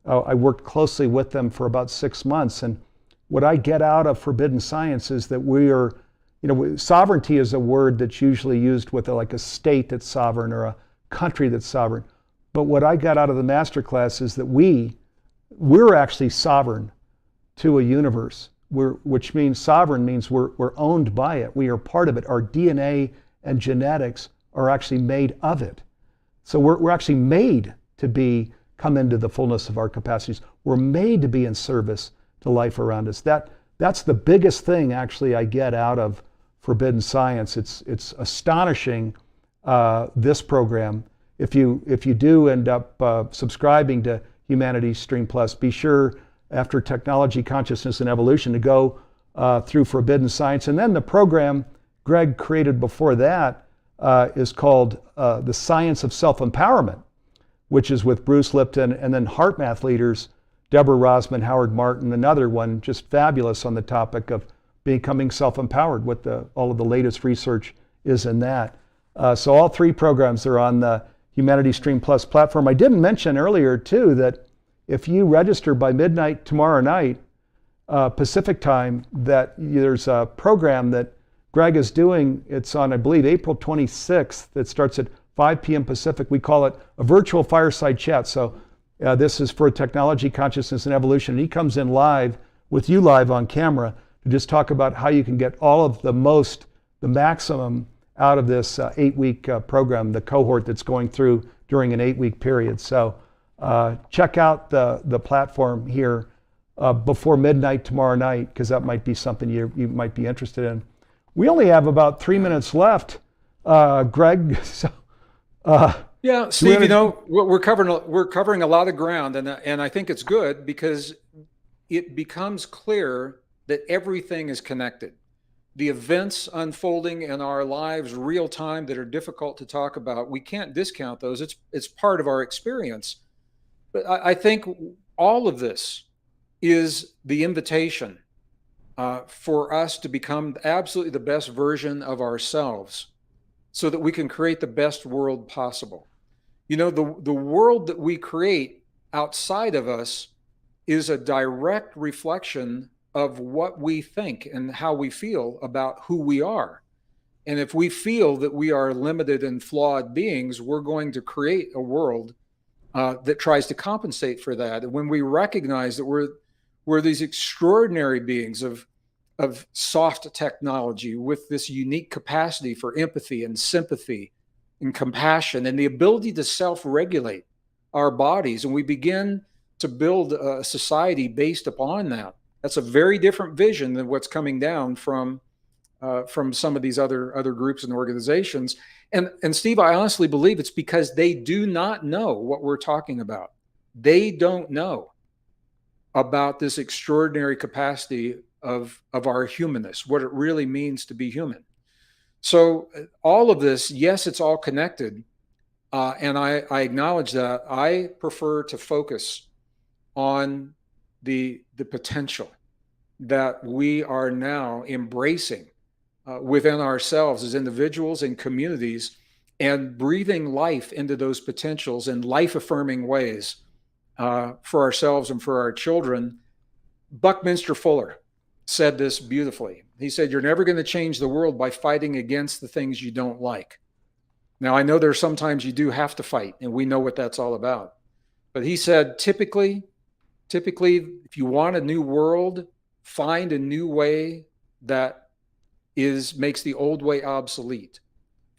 I worked closely with them for about 6 months. And what I get out of Forbidden Science is that we are, sovereignty is a word that's usually used with like a state that's sovereign or a country that's sovereign. But what I got out of the masterclass is that we're actually sovereign to a universe, which means sovereign means we're owned by it. We are part of it. Our DNA and genetics are actually made of it. So we're actually made to come into the fullness of our capacities. We're made to be in service to life around us. That's the biggest thing actually I get out of Forbidden Science. It's astonishing, this program. If you do end up subscribing to Humanity Stream Plus, be sure after Technology, Consciousness, and Evolution to go through Forbidden Science. And then the program Greg created before that is called The Science of Self-Empowerment, which is with Bruce Lipton, and then heart math leaders, Deborah Rosman, Howard Martin, another one just fabulous on the topic of becoming self-empowered. What all of the latest research is in that. So all 3 programs are on the Humanity Stream Plus platform. I didn't mention earlier too that if you register by midnight tomorrow night, Pacific time, that there's a program that Greg is doing. It's on, I believe, April 26th. It starts at 5 p.m. Pacific. We call it a virtual fireside chat. So this is for Technology, Consciousness, and Evolution. And he comes in live with you live on camera to just talk about how you can get all of the maximum out of this 8-week program, the cohort that's going through during an 8-week period. So check out the platform here before midnight tomorrow night, because that might be something you might be interested in. We only have about 3 minutes left, Greg. So, yeah, Steve, we're covering a lot of ground, and I think it's good because it becomes clear that everything is connected. The events unfolding in our lives real time that are difficult to talk about, we can't discount those. It's part of our experience. But I think all of this is the invitation for us to become absolutely the best version of ourselves so that we can create the best world possible. The world that we create outside of us is a direct reflection of what we think and how we feel about who we are. And if we feel that we are limited and flawed beings, we're going to create a world that tries to compensate for that. And when we recognize that we're these extraordinary beings of soft technology with this unique capacity for empathy and sympathy and compassion and the ability to self-regulate our bodies, and we begin to build a society based upon that. That's a very different vision than what's coming down from some of these other groups and organizations. And Steve, I honestly believe it's because they do not know what we're talking about. They don't know about this extraordinary capacity of our humanness, what it really means to be human. So all of this, yes, it's all connected. And I acknowledge that. I prefer to focus on the potential that we are now embracing within ourselves as individuals and communities, and breathing life into those potentials in life-affirming ways for ourselves and for our children. Buckminster Fuller said this beautifully. He said, "You're never going to change the world by fighting against the things you don't like." Now, I know there's sometimes you do have to fight, and we know what that's all about. But he said, typically, if you want a new world, find a new way that makes the old way obsolete.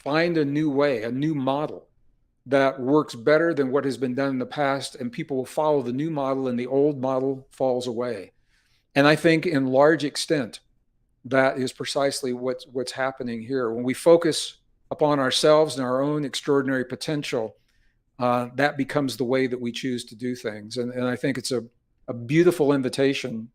find a new way, a new model that works better than what has been done in the past, and people will follow the new model and the old model falls away. And I think in large extent, that is precisely what's happening here. When we focus upon ourselves and our own extraordinary potential, that becomes the way that we choose to do things. And I think it's a beautiful invitation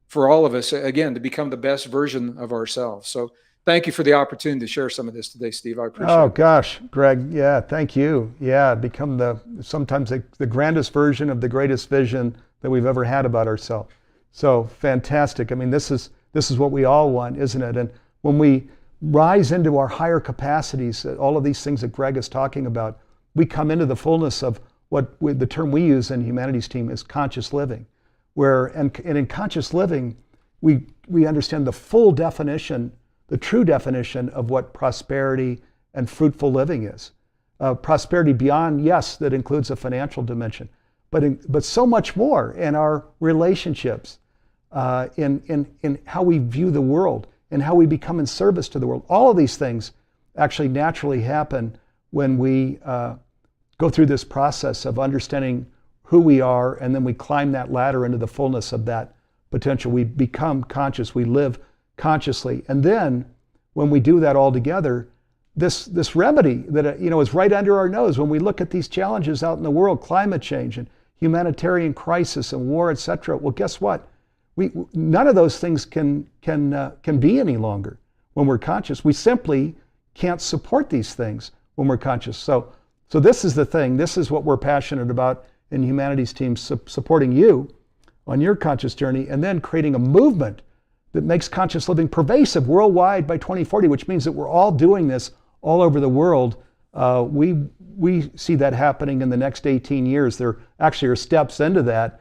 for all of us, again, to become the best version of ourselves. So thank you for the opportunity to share some of this today, Steve. I appreciate it. Oh gosh, Greg, yeah, thank you. Yeah, become sometimes the grandest version of the greatest vision that we've ever had about ourselves. So fantastic. I mean, this is what we all want, isn't it? And when we rise into our higher capacities, all of these things that Greg is talking about, we come into the fullness of the term we use in Humanities Team is conscious living, and in conscious living, we understand the full definition, the true definition of what prosperity and fruitful living is. Prosperity beyond, yes, that includes a financial dimension, but so much more in our relationships, in how we view the world, and how we become in service to the world. All of these things actually naturally happen when we go through this process of understanding who we are, and then we climb that ladder into the fullness of that potential. We become conscious, we live consciously. And then when we do that all together, this remedy that is right under our nose when we look at these challenges out in the world, climate change and humanitarian crisis and war, etc. Well, guess what? None of those things can be any longer when we're conscious. We simply can't support these things when we're conscious. So this is the thing. This is what we're passionate about in Humanities Team, supporting you on your conscious journey, and then creating a movement that makes conscious living pervasive worldwide by 2040, which means that we're all doing this all over the world. We see that happening in the next 18 years. There actually are steps into that.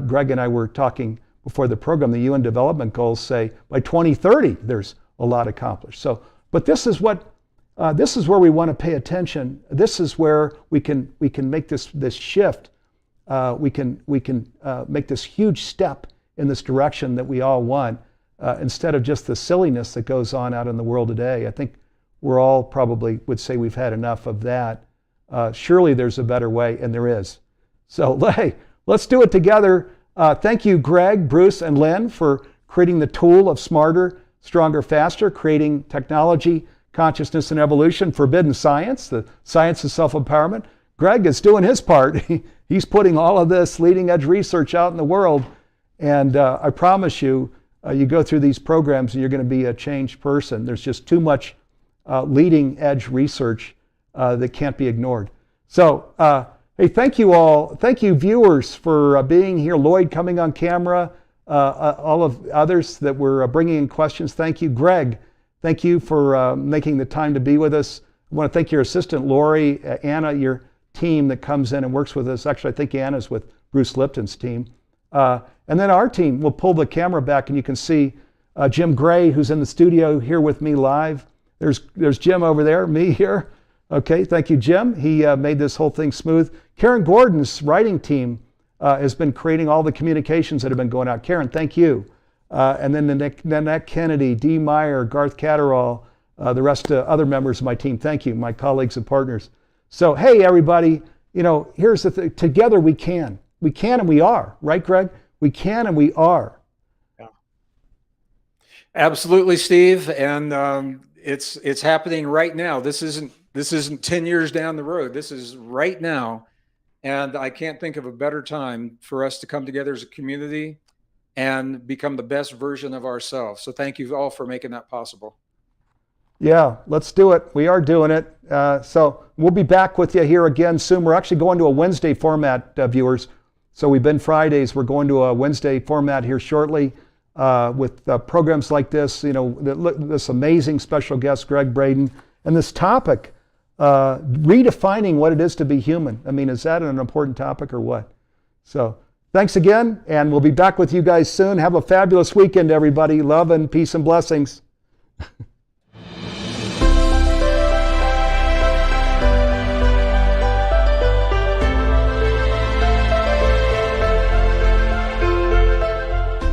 Greg and I were talking before the program. The UN Development Goals say by 2030 there's a lot accomplished. But this is where we want to pay attention. This is where we can make this shift. We can make this huge step in this direction that we all want, instead of just the silliness that goes on out in the world today. I think we're all probably would say we've had enough of that. Surely there's a better way, and there is. So hey, let's do it together. Thank you, Greg, Bruce, and Lynn, for creating the tool of Smarter, Stronger, Faster, creating technology, consciousness, and evolution, forbidden science, the science of self-empowerment. Greg is doing his part. He's putting all of this leading edge research out in the world. And I promise you, you go through these programs and you're going to be a changed person. There's just too much leading edge research that can't be ignored. So, hey, thank you all. Thank you, viewers, for being here. Lloyd coming on camera, all of others that were bringing in questions. Thank you, Greg. Thank you for making the time to be with us. I want to thank your assistant, Lori, Anna, your team that comes in and works with us. Actually, I think Anna's with Bruce Lipton's team. And then our team will pull the camera back and you can see Jim Gray, who's in the studio here with me live. There's Jim over there, me here. Okay, thank you, Jim. He made this whole thing smooth. Karen Gordon's writing team has been creating all the communications that have been going out. Karen, thank you. And then Nanette Kennedy, Dee Meyer, Garth Catterall, the rest of other members of my team. Thank you, my colleagues and partners. So, hey, everybody, here's the thing. Together we can. We can and we are. Right, Greg? We can and we are. Yeah. Absolutely, Steve. And it's happening right now. This isn't 10 years down the road. This is right now. And I can't think of a better time for us to come together as a community and become the best version of ourselves. So thank you all for making that possible. Yeah, let's do it. We are doing it. So we'll be back with you here again soon. We're actually going to a Wednesday format, viewers. So we've been Fridays. We're going to a Wednesday format here shortly with programs like this. This amazing special guest, Greg Braden, and this topic, redefining what it is to be human. I mean, is that an important topic or what? So thanks again, and we'll be back with you guys soon. Have a fabulous weekend, everybody. Love and peace and blessings.